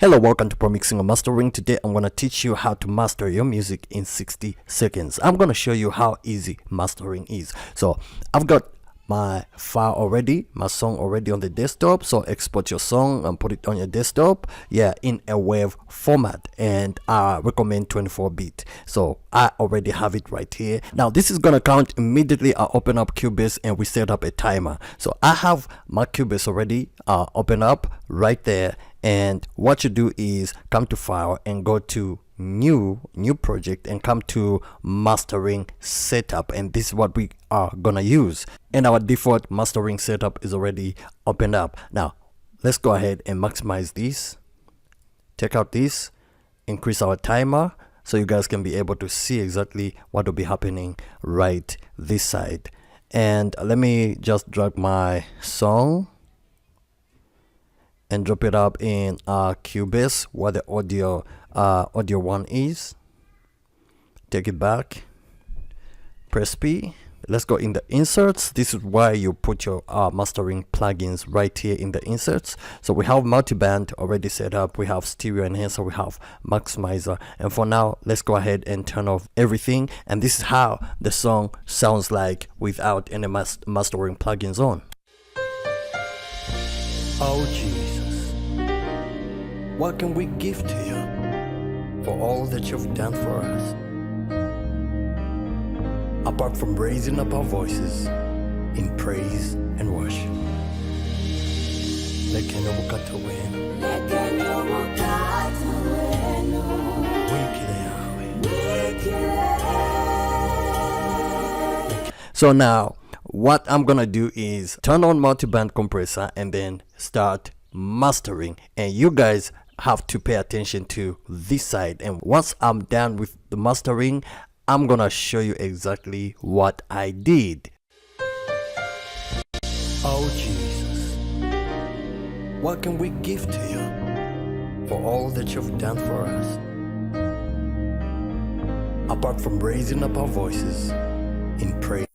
Hello, welcome to Pro Mixing and Mastering. Today I'm going to teach you how to master your music in 60 seconds. I'm going to show you how easy mastering is. So I've got my file already, my song already on the desktop. So export your song and put it on your desktop, in a WAV format, and I recommend 24-bit. So I already have it right here. Now this is going to count immediately. I open up Cubase and we set up a timer. So I have my Cubase already open up right there. And what you do is come to file and go to new project and come to mastering setup, and this is what we are gonna use. And our default mastering setup is already opened up. Now let's go ahead and maximize this, take out this, increase our timer so you guys can be able to see exactly what will be happening right this side. And let me just drag my song and drop it up in Cubase where the audio one is. Take it back, press P. Let's go in the inserts. This is where you put your mastering plugins, right here in the inserts. So we have multiband already set up, we have stereo enhancer, we have maximizer, and for now let's go ahead and turn off everything. And this is how the song sounds like without any mastering plugins on. Oh Jesus, what can we give to you for all that you've done for us? Apart from raising up our voices in praise and worship. So now what I'm gonna do is turn on Multiband Compressor and then start mastering, and you guys have to pay attention to this side. And once I'm done with the mastering, I'm gonna show you exactly what I did. Oh Jesus, what can we give to you for all that you've done for us? Apart from raising up our voices in praise.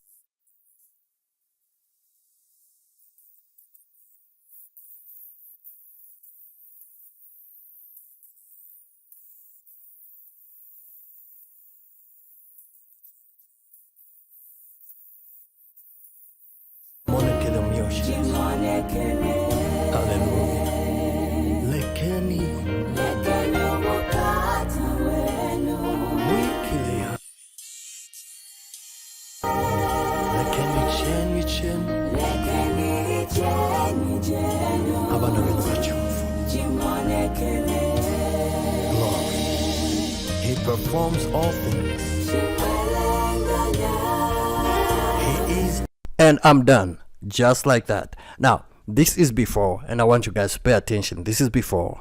He performs all things. He is. And I'm done. Just like that. Now, this is before, and I want you guys to pay attention. This is before.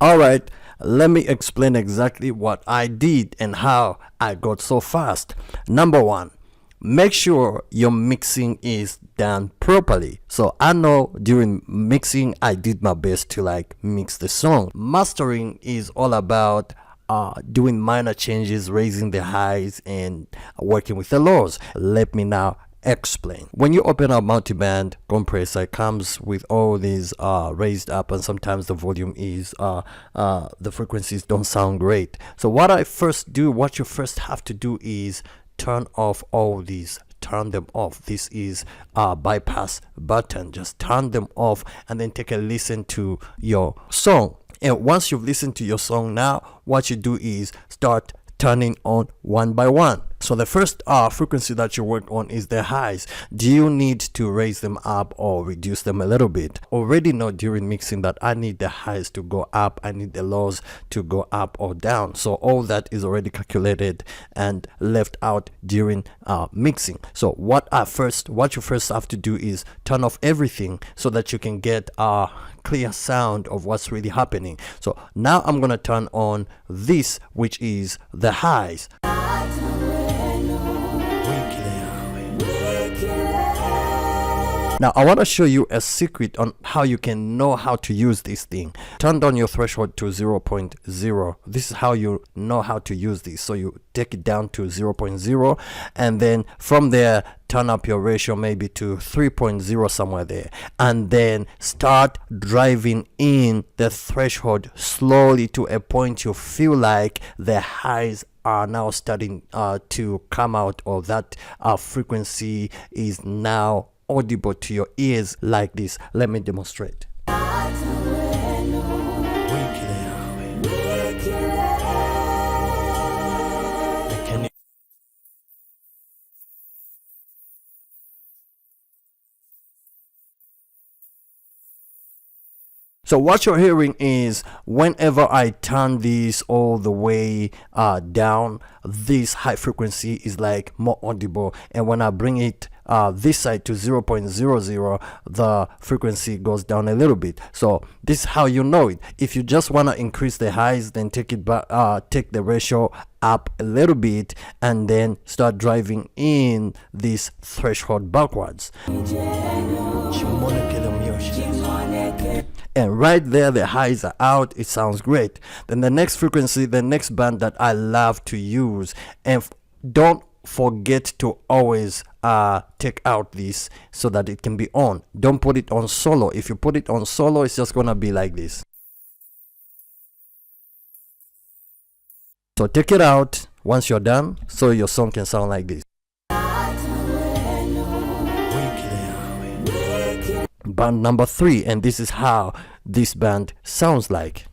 Alright, let me explain exactly what I did and how I got so fast. Number one, make sure your mixing is done properly. So I know during mixing I did my best to mix the song. Mastering is all about doing minor changes, raising the highs and working with the lows. Let me now explain. When you open up Multiband Compressor, it comes with all these raised up, and sometimes the volume is the frequencies don't sound great. So what you first have to do is turn off all these, turn them off. This is a bypass button. Just turn them off and then take a listen to your song. And once you've listened to your song, now what you do is start turning on one by one. So the first frequency that you work on is the highs. Do you need to raise them up or reduce them a little bit? Already know during mixing that I need the highs to go up, I need the lows to go up or down. So all that is already calculated and left out during mixing. So what you first have to do is turn off everything so that you can get a clear sound of what's really happening. So now I'm gonna turn on this, which is the highs. Now I want to show you a secret on how you can know how to use this thing. Turn down your threshold to 0.0. This is how you know how to use this. So you take it down to 0.0 and then from there turn up your ratio maybe to 3.0 somewhere there, and then start driving in the threshold slowly to a point you feel like the highs are now starting to come out, or that frequency is now audible to your ears like this. Let me demonstrate. So what you're hearing is whenever I turn this all the way down, this high frequency is like more audible, and when I bring it this side to 0.00, the frequency goes down a little bit. So this is how you know it. If you just want to increase the highs, then take it back, take the ratio up a little bit and then start driving in this threshold backwards. And right there the highs are out. It sounds great. Then the next frequency, the next band that I love to use, and don't forget to always take out this so that it can be on. Don't put it on solo. If you put it on solo, it's just gonna be like this. So take it out once you're done so your song can sound like this. Band number 3, and this is how this band sounds like.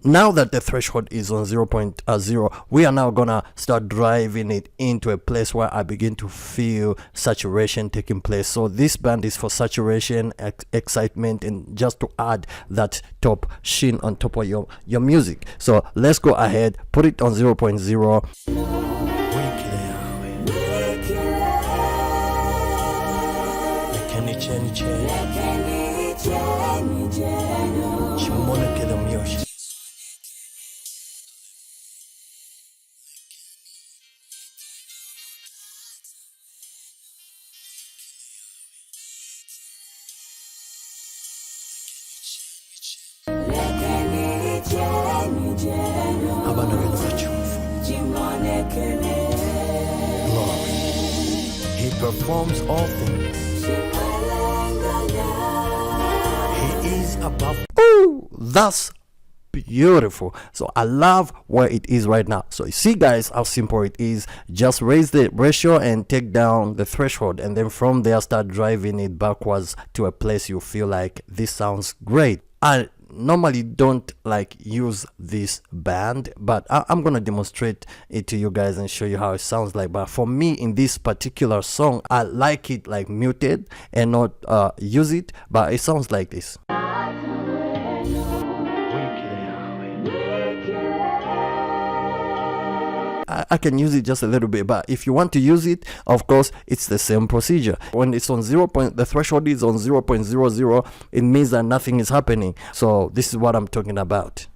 Now that the threshold is on 0.0, we are now gonna start driving it into a place where I begin to feel saturation taking place. So this band is for saturation, excitement, and just to add that top sheen on top of your music. So let's go ahead, put it on 0.0. Glory. He performs all things. He is above. Ooh, that's beautiful. So I love where it is right now. So you see guys how simple it is. Just raise the ratio and take down the threshold, and then from there start driving it backwards to a place you feel like this sounds great. I normally don't like use this band, but I'm gonna demonstrate it to you guys and show you how it sounds like. But for me in this particular song, I like it like muted and not use it, but it sounds like this. I can use it just a little bit, but if you want to use it, of course it's the same procedure. When it's on the threshold is on 0.00, it means that nothing is happening. So this is what I'm talking about.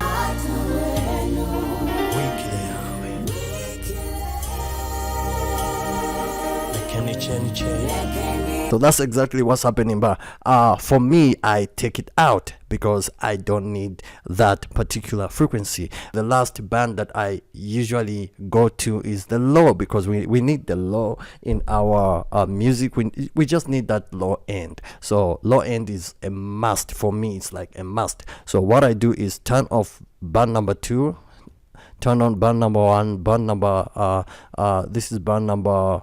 So that's exactly what's happening. But for me, I take it out because I don't need that particular frequency. The last band that I usually go to is the low, because we need the low in our music. We just need that low end. So low end is a must for me. It's like a must. So what I do is turn off band number 2, turn on band number 1, band number this is band number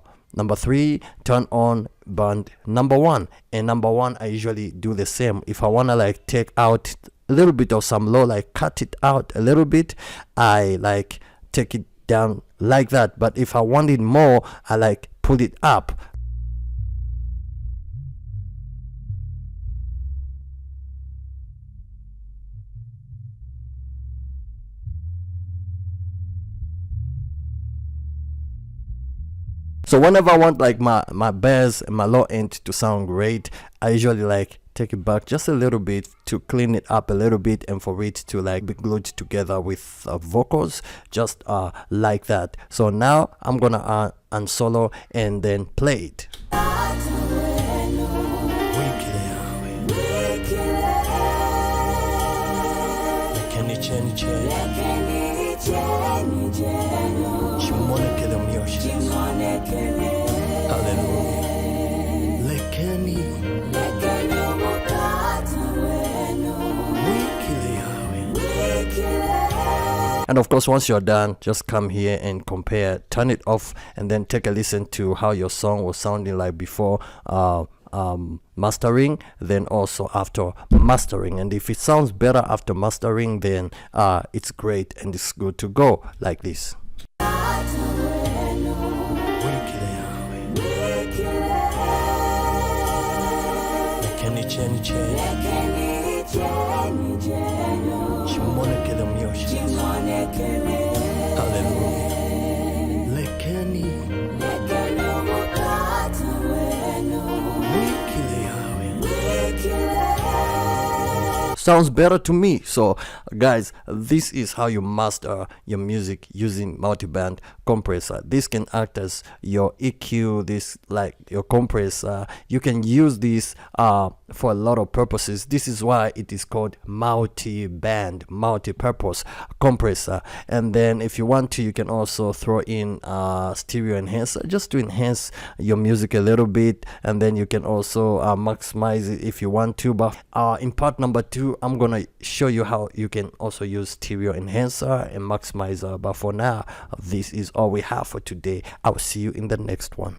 3, turn on band number 1, and number 1 I usually do the same. If I want to like take out a little bit of some low, like cut it out a little bit, I like take it down like that. But if I wanted more, I like pull it up. So whenever I want like my bass and my low end to sound great, I usually like take it back just a little bit to clean it up a little bit, and for it to like be glued together with vocals, just like that. So now I'm gonna unsolo and then play it. And of course, once you're done, just come here and compare, turn it off, and then take a listen to how your song was sounding like before mastering, then also after mastering. And if it sounds better after mastering, then it's great and it's good to go like this. Sounds better to me. So guys, this is how you master your music using multiband compressor. This can act as your EQ, this like your compressor. You can use this for a lot of purposes. This is why it is called multi-band, multi-purpose compressor. And then if you want to, you can also throw in stereo enhancer just to enhance your music a little bit, and then you can also maximize it if you want to. But in part number 2, I'm gonna show you how you can also use stereo enhancer and maximizer. But for now, this is all we have for today. I will see you in the next one.